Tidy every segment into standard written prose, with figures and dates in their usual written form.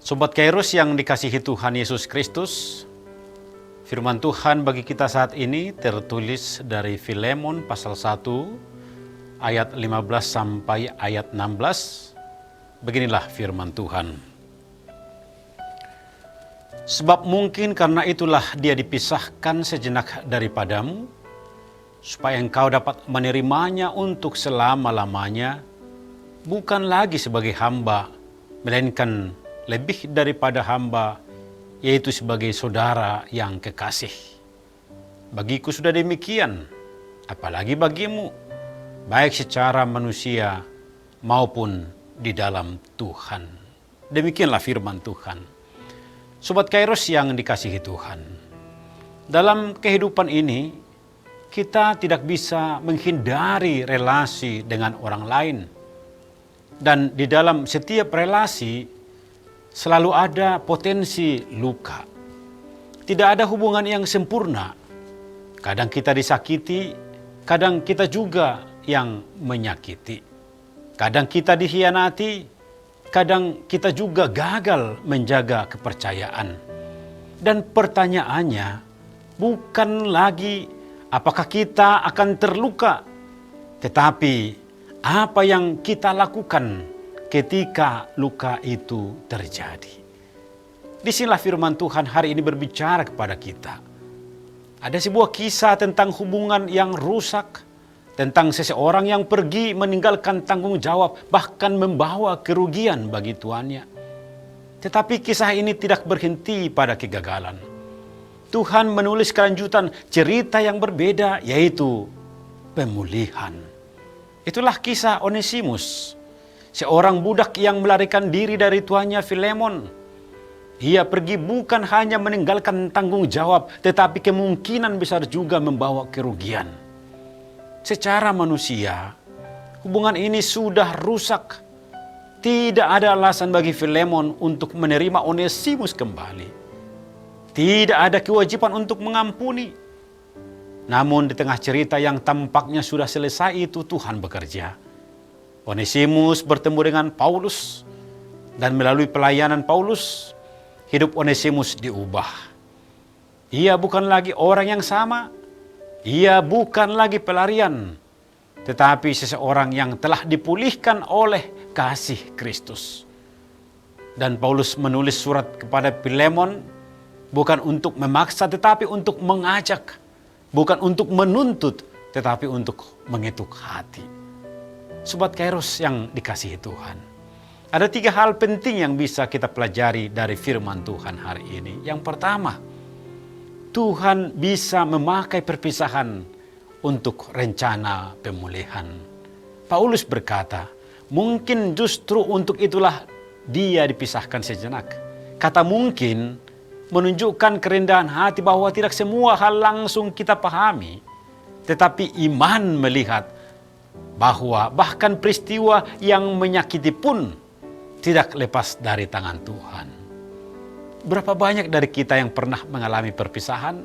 Sobat Kairos yang dikasihi Tuhan Yesus Kristus, firman Tuhan bagi kita saat ini tertulis dari Filemon pasal 1 ayat 15 sampai ayat 16. Beginilah firman Tuhan. Sebab mungkin karena itulah dia dipisahkan sejenak daripadamu, supaya engkau dapat menerimanya untuk selama-lamanya, bukan lagi sebagai hamba, melainkan lebih daripada hamba, yaitu sebagai saudara yang kekasih. Bagiku sudah demikian, apalagi bagimu, baik secara manusia maupun di dalam Tuhan. Demikianlah firman Tuhan. Sobat Kairos yang dikasihi Tuhan, dalam kehidupan ini kita tidak bisa menghindari relasi dengan orang lain. Dan di dalam setiap relasi selalu ada potensi luka. Tidak ada hubungan yang sempurna. Kadang kita disakiti, kadang kita juga yang menyakiti. Kadang kita dikhianati, kadang kita juga gagal menjaga kepercayaan. Dan pertanyaannya bukan lagi apakah kita akan terluka, tetapi apa yang kita lakukan ketika luka itu terjadi. Disinilah firman Tuhan hari ini berbicara kepada kita. Ada sebuah kisah tentang hubungan yang rusak, tentang seseorang yang pergi meninggalkan tanggung jawab, bahkan membawa kerugian bagi tuannya. Tetapi kisah ini tidak berhenti pada kegagalan. Tuhan menulis kelanjutan cerita yang berbeda, yaitu pemulihan. Itulah kisah Onesimus, seorang budak yang melarikan diri dari tuannya Filemon. Ia pergi bukan hanya meninggalkan tanggung jawab, tetapi kemungkinan besar juga membawa kerugian. Secara manusia, hubungan ini sudah rusak. Tidak ada alasan bagi Filemon untuk menerima Onesimus kembali. Tidak ada kewajiban untuk mengampuni. Namun di tengah cerita yang tampaknya sudah selesai itu, Tuhan bekerja. Onesimus bertemu dengan Paulus, dan melalui pelayanan Paulus, hidup Onesimus diubah. Ia bukan lagi orang yang sama, ia bukan lagi pelarian, tetapi seseorang yang telah dipulihkan oleh kasih Kristus. Dan Paulus menulis surat kepada Filemon bukan untuk memaksa, tetapi untuk mengajak. Bukan untuk menuntut, tetapi untuk mengetuk hati. Sobat Kairos yang dikasihi Tuhan, ada 3 hal penting yang bisa kita pelajari dari firman Tuhan hari ini. Yang pertama, Tuhan bisa memakai perpisahan untuk rencana pemulihan. Paulus berkata, mungkin justru untuk itulah dia dipisahkan sejenak. Kata mungkin menunjukkan kerendahan hati bahwa tidak semua hal langsung kita pahami. Tetapi iman melihat bahwa bahkan peristiwa yang menyakiti pun tidak lepas dari tangan Tuhan. Berapa banyak dari kita yang pernah mengalami perpisahan,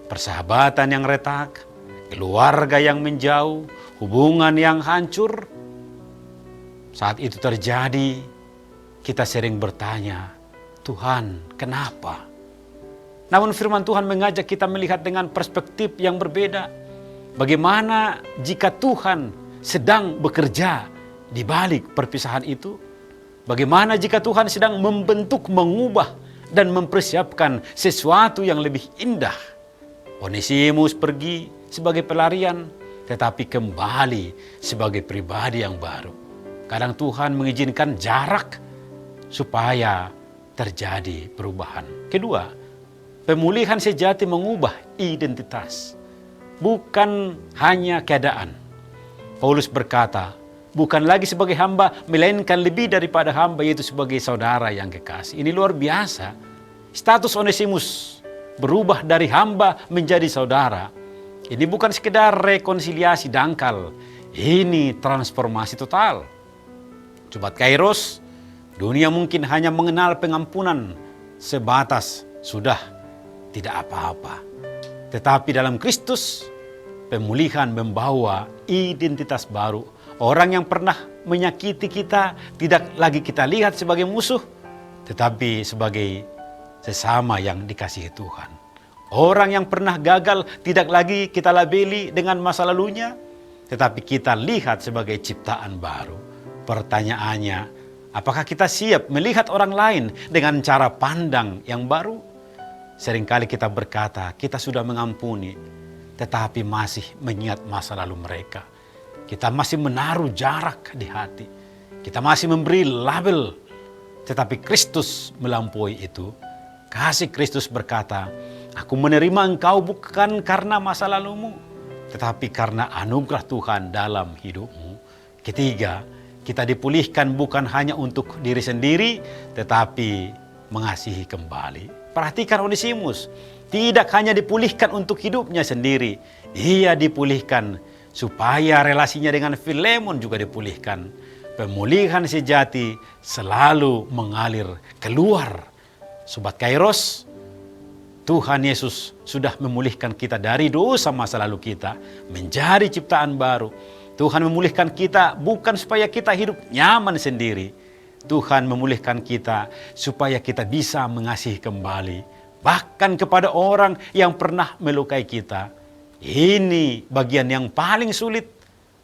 persahabatan yang retak, keluarga yang menjauh, hubungan yang hancur. Saat itu terjadi, kita sering bertanya, Tuhan, kenapa? Namun firman Tuhan mengajak kita melihat dengan perspektif yang berbeda. Bagaimana jika Tuhan sedang bekerja di balik perpisahan itu? Bagaimana jika Tuhan sedang membentuk, mengubah, dan mempersiapkan sesuatu yang lebih indah? Onesimus pergi sebagai pelarian, tetapi kembali sebagai pribadi yang baru. Kadang Tuhan mengizinkan jarak supaya terjadi perubahan. Kedua, pemulihan sejati mengubah identitas, bukan hanya keadaan. Paulus berkata, bukan lagi sebagai hamba, melainkan lebih daripada hamba, yaitu sebagai saudara yang kekasih. Ini luar biasa. Status Onesimus berubah dari hamba menjadi saudara. Ini bukan sekedar rekonsiliasi dangkal, ini transformasi total. Sobat Kairos, dunia mungkin hanya mengenal pengampunan sebatas sudah tidak apa-apa. Tetapi dalam Kristus, pemulihan membawa identitas baru. Orang yang pernah menyakiti kita tidak lagi kita lihat sebagai musuh, tetapi sebagai sesama yang dikasihi Tuhan. Orang yang pernah gagal tidak lagi kita labeli dengan masa lalunya, tetapi kita lihat sebagai ciptaan baru. Pertanyaannya, apakah kita siap melihat orang lain dengan cara pandang yang baru? Seringkali kita berkata, kita sudah mengampuni, tetapi masih mengingat masa lalu mereka. Kita masih menaruh jarak di hati. Kita masih memberi label, tetapi Kristus melampaui itu. Kasih Kristus berkata, aku menerima engkau bukan karena masa lalumu, tetapi karena anugerah Tuhan dalam hidupmu. Ketiga, kita dipulihkan bukan hanya untuk diri sendiri, tetapi mengasihi kembali. Perhatikan Onesimus, tidak hanya dipulihkan untuk hidupnya sendiri, ia dipulihkan supaya relasinya dengan Filemon juga dipulihkan. Pemulihan sejati selalu mengalir keluar. Sobat Kairos, Tuhan Yesus sudah memulihkan kita dari dosa masa lalu kita menjadi ciptaan baru. Tuhan memulihkan kita bukan supaya kita hidup nyaman sendiri. Tuhan memulihkan kita supaya kita bisa mengasihi kembali, bahkan kepada orang yang pernah melukai kita. Ini bagian yang paling sulit.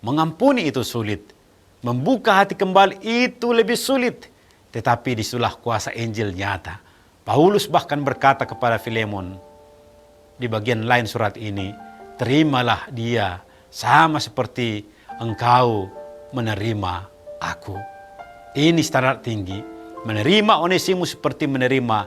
Mengampuni itu sulit. Membuka hati kembali itu lebih sulit. Tetapi disitulah kuasa Injil nyata. Paulus bahkan berkata kepada Filemon di bagian lain surat ini, terimalah dia sama seperti engkau menerima aku. Ini standar tinggi, menerima Onesimus seperti menerima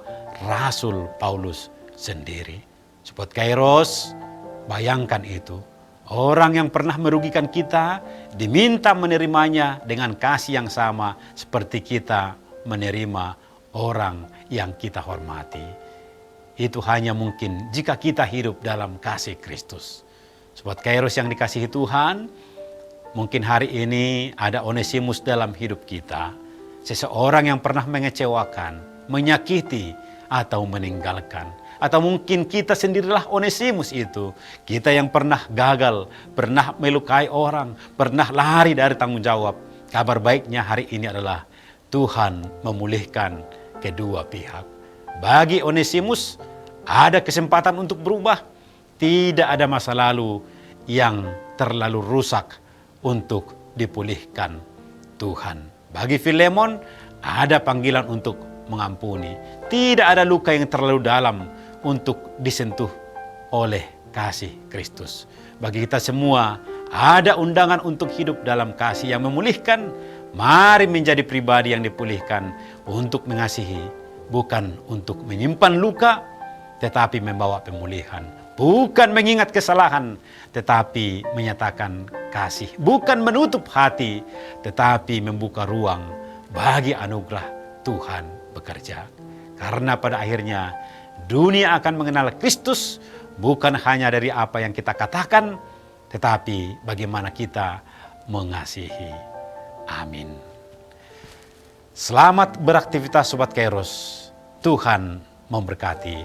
Rasul Paulus sendiri. Sobat Kairos, bayangkan itu. Orang yang pernah merugikan kita diminta menerimanya dengan kasih yang sama seperti kita menerima orang yang kita hormati. Itu hanya mungkin jika kita hidup dalam kasih Kristus. Sobat Kairos yang dikasihi Tuhan, mungkin hari ini ada Onesimus dalam hidup kita. Seseorang yang pernah mengecewakan, menyakiti, atau meninggalkan. Atau mungkin kita sendirilah Onesimus itu. Kita yang pernah gagal, pernah melukai orang, pernah lari dari tanggung jawab. Kabar baiknya hari ini adalah Tuhan memulihkan kedua pihak. Bagi Onesimus ada kesempatan untuk berubah. Tidak ada masa lalu yang terlalu rusak untuk dipulihkan Tuhan. Bagi Filemon ada panggilan untuk mengampuni. Tidak ada luka yang terlalu dalam untuk disentuh oleh kasih Kristus. Bagi kita semua ada undangan untuk hidup dalam kasih yang memulihkan. Mari menjadi pribadi yang dipulihkan untuk mengasihi, bukan untuk menyimpan luka, tetapi membawa pemulihan. Bukan mengingat kesalahan, tetapi menyatakan kasih. Bukan menutup hati, tetapi membuka ruang bagi anugerah Tuhan bekerja. Karena pada akhirnya dunia akan mengenal Kristus bukan hanya dari apa yang kita katakan, tetapi bagaimana kita mengasihi. Amin. Selamat beraktivitas Sobat Kairos. Tuhan memberkati.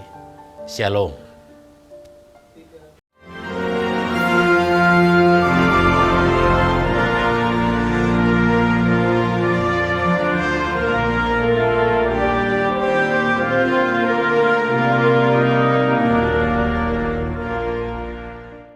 Shalom.